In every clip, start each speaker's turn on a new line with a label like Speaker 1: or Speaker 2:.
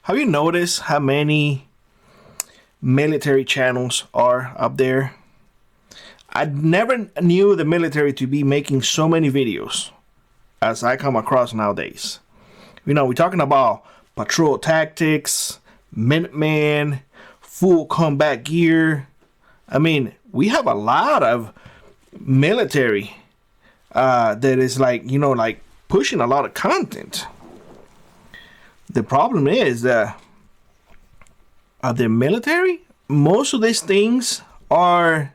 Speaker 1: Have you noticed how many military channels are up there? I never knew the military to be making so many videos as I come across nowadays. You know, we're talking about patrol tactics, Minutemen, full combat gear. I mean, we have a lot of military that is like, you know, like pushing a lot of content. The problem is that the military, most of these things are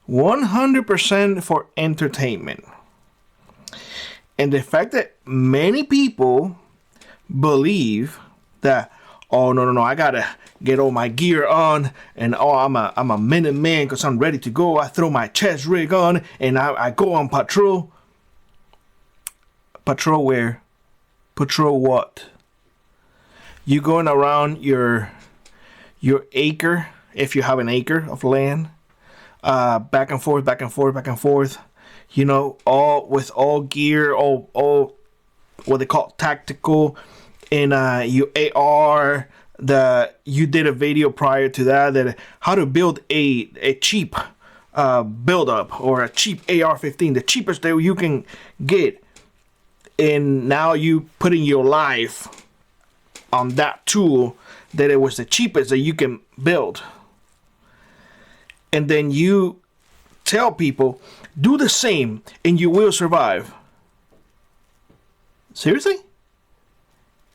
Speaker 1: 100% for entertainment. And the fact that many people believe that, oh, no, I gotta get all my gear on, and oh, I'm a Minuteman because I'm ready to go. I throw my chest rig on and I go on patrol. Patrol where? Patrol what? You going around your acre, if you have an acre of land, back and forth, you know, all with all gear, all what they call tactical, and you AR. You did a video prior to that how to build a cheap build up, or a cheap AR-15, the cheapest that you can get, and now you putting your life on that tool that it was the cheapest that you can build. And then you tell people, do the same and you will survive. Seriously?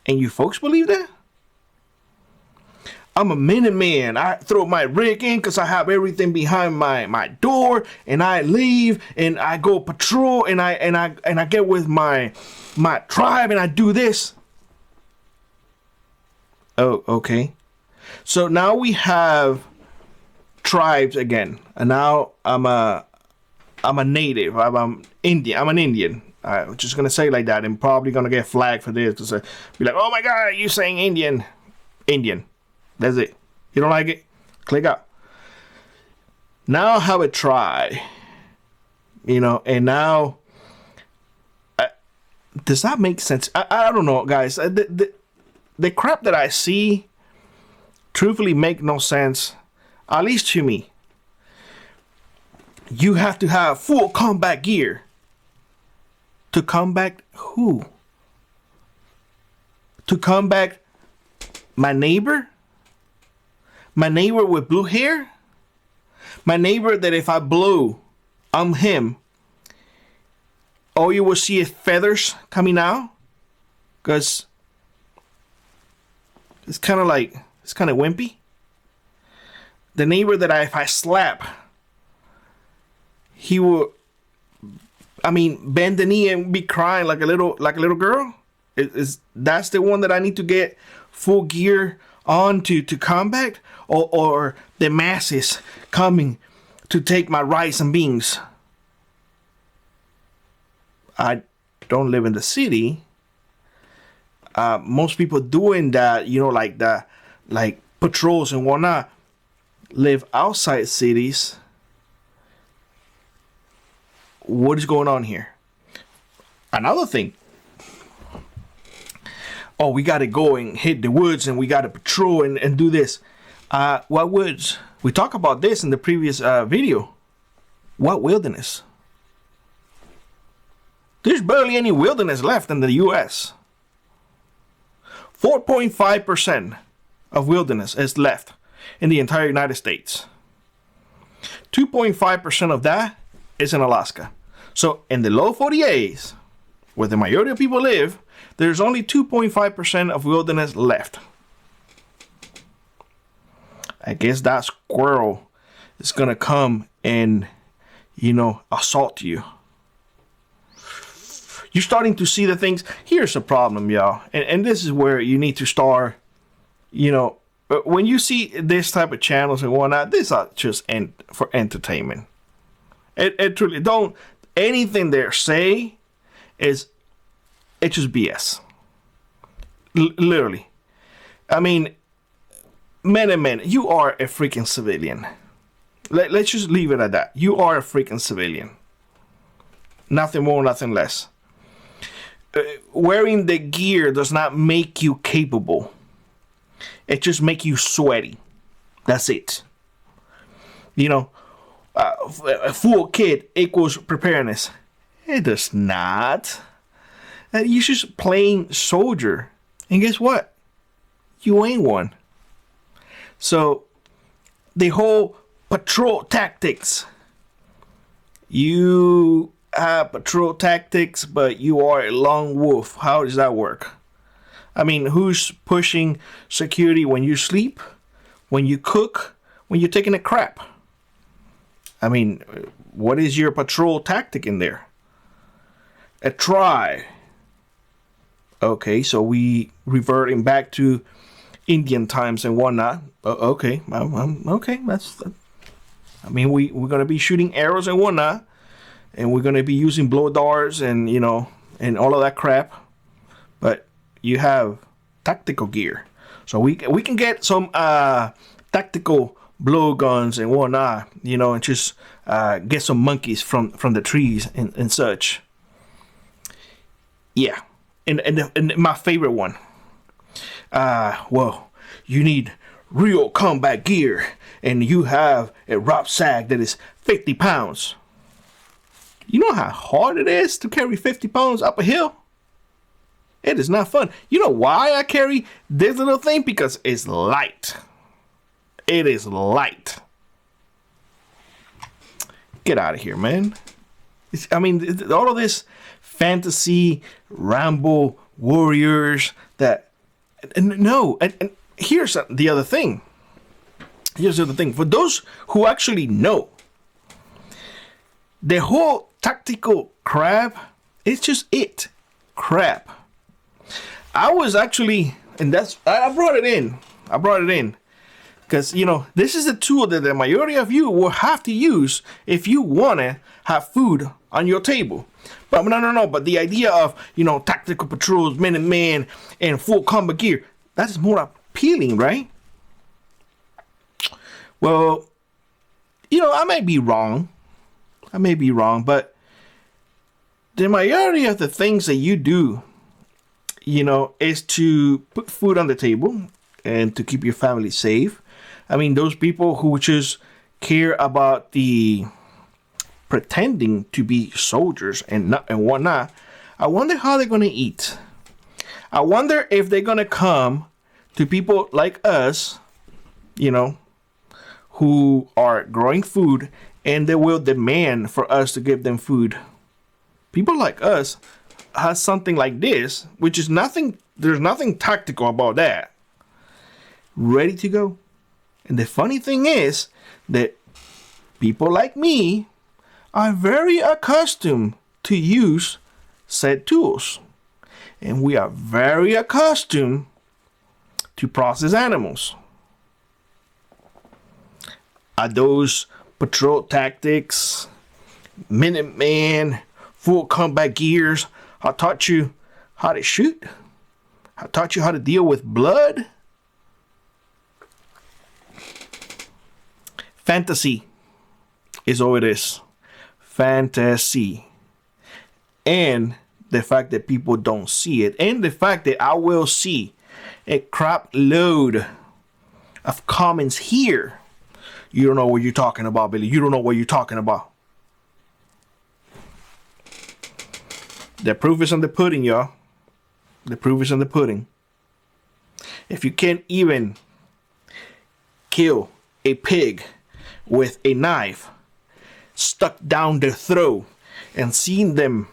Speaker 1: And you folks believe that? I'm a Minuteman. I throw my rig in because I have everything behind my door, and I leave and I go patrol, and I get with my tribe and I do this. Oh, okay. So now we have tribes again, and now I'm a native. I'm Indian. I'm an Indian. I'm just gonna say like that, and probably gonna get flagged for this because be like, oh my god, you saying Indian? Indian. That's it. You don't like it? Click out. Now have a try. You know, and now does that make sense? I don't know, guys. The crap that I see truthfully make no sense, at least to me. You have to have full combat gear to combat who? To combat my neighbor? My neighbor with blue hair? My neighbor that if I blow, I'm him. All you will see is feathers coming out? Because it's kind of wimpy. The neighbor that if I slap, he will, bend the knee and be crying like a little girl. That's the one that I need to get full gear on to combat, or the masses coming to take my rice and beans. I don't live in the city. Most people doing that, you know, like patrols and whatnot, live outside cities. What is going on here? Another thing. Oh, we got to go and hit the woods, and we got to patrol and do this. What woods? We talked about this in the previous video. What wilderness? There's barely any wilderness left in the U.S. 4.5% of wilderness is left in the entire United States. 2.5% of that is in Alaska. So in the low 48s, where the majority of people live, there's only 2.5% of wilderness left. I guess that squirrel is going to come and, you know, assault you. You're starting to see the things. Here's the problem, y'all. And this is where you need to start, you know, when you see this type of channels and whatnot, these are just for entertainment. It truly don't, anything they say it's just BS. Literally. I mean, men, you are a freaking civilian. Let's just leave it at that. You are a freaking civilian. Nothing more, nothing less. Wearing the gear does not make you capable. It just make you sweaty. That's it. You know, a full kit equals preparedness. It does not. You're just plain soldier. And guess what? You ain't one. So, the whole patrol tactics. You have patrol tactics, but you are a lone wolf. How does that work? I mean, who's pushing security when you sleep, when you cook, when you're taking a crap? I mean, what is your patrol tactic in there? A try. Okay, so we reverting back to Indian times and whatnot. Okay, okay. I mean, we're gonna be shooting arrows and whatnot, and we're gonna be using blow darts and and all of that crap. But you have tactical gear, so we can get some tactical blow guns and whatnot, and just get some monkeys from the trees and such. Yeah, and my favorite one. Well, you need real combat gear, and you have a rucksack that is 50 pounds. You know how hard it is to carry 50 pounds up a hill? It is not fun. You know why I carry this little thing? Because it's light. It is light. Get out of here, man. All of this fantasy, Rambo, warriors, that... No, and here's the other thing. Here's the other thing. For those who actually know, the whole tactical crap, it's just crap. I was actually, and I brought it in. Because, this is a tool that the majority of you will have to use if you want to have food on your table. But no. But the idea of, tactical patrols, Minutemen, and full combat gear, that is more appealing, right? Well, I may be wrong, but the majority of the things that you do, is to put food on the table and to keep your family safe. I mean, those people who just care about the pretending to be soldiers and whatnot, I wonder how they're going to eat. I wonder if they're going to come to people like us, who are growing food, and they will demand for us to give them food. People like us has something like this, which is nothing, there's nothing tactical about that. Ready to go. And the funny thing is that people like me are very accustomed to use said tools. And we are very accustomed to process animals. Are those patrol tactics, Minutemen, full combat gears? I taught you how to shoot. I taught you how to deal with blood. Fantasy is all it is. Fantasy. And the fact that people don't see it. And the fact that I will see a crap load of comments here. You don't know what you're talking about, Billy. You don't know what you're talking about. The proof is in the pudding, y'all. The proof is in the pudding. If you can't even kill a pig with a knife stuck down their throat and seeing them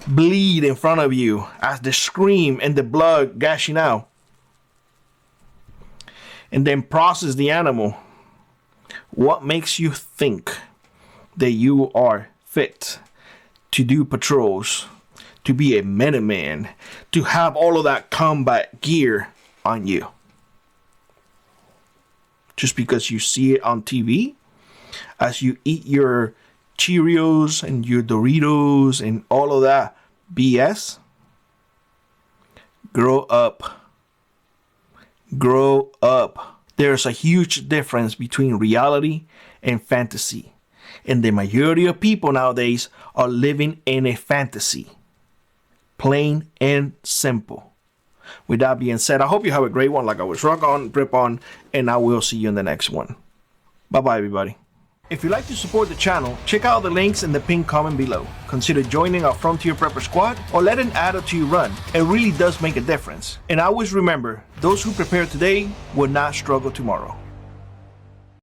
Speaker 1: bleed in front of you as they scream and the blood gushing out, and then process the animal, what makes you think that you are fit to do patrols, to be a Minuteman, to have all of that combat gear on you? Just because you see it on TV as you eat your Cheerios and your Doritos and all of that BS? Grow up. Grow up. There's a huge difference between reality and fantasy. And the majority of people nowadays are living in a fantasy. Plain and simple. With that being said, I hope you have a great one. Like always, rock on, rip on, and I will see you in the next one. Bye-bye, everybody. If you'd like to support the channel, check out the links in the pinned comment below. Consider joining our Frontier Prepper Squad or let an adder to your run. It really does make a difference. And always remember, those who prepare today will not struggle tomorrow.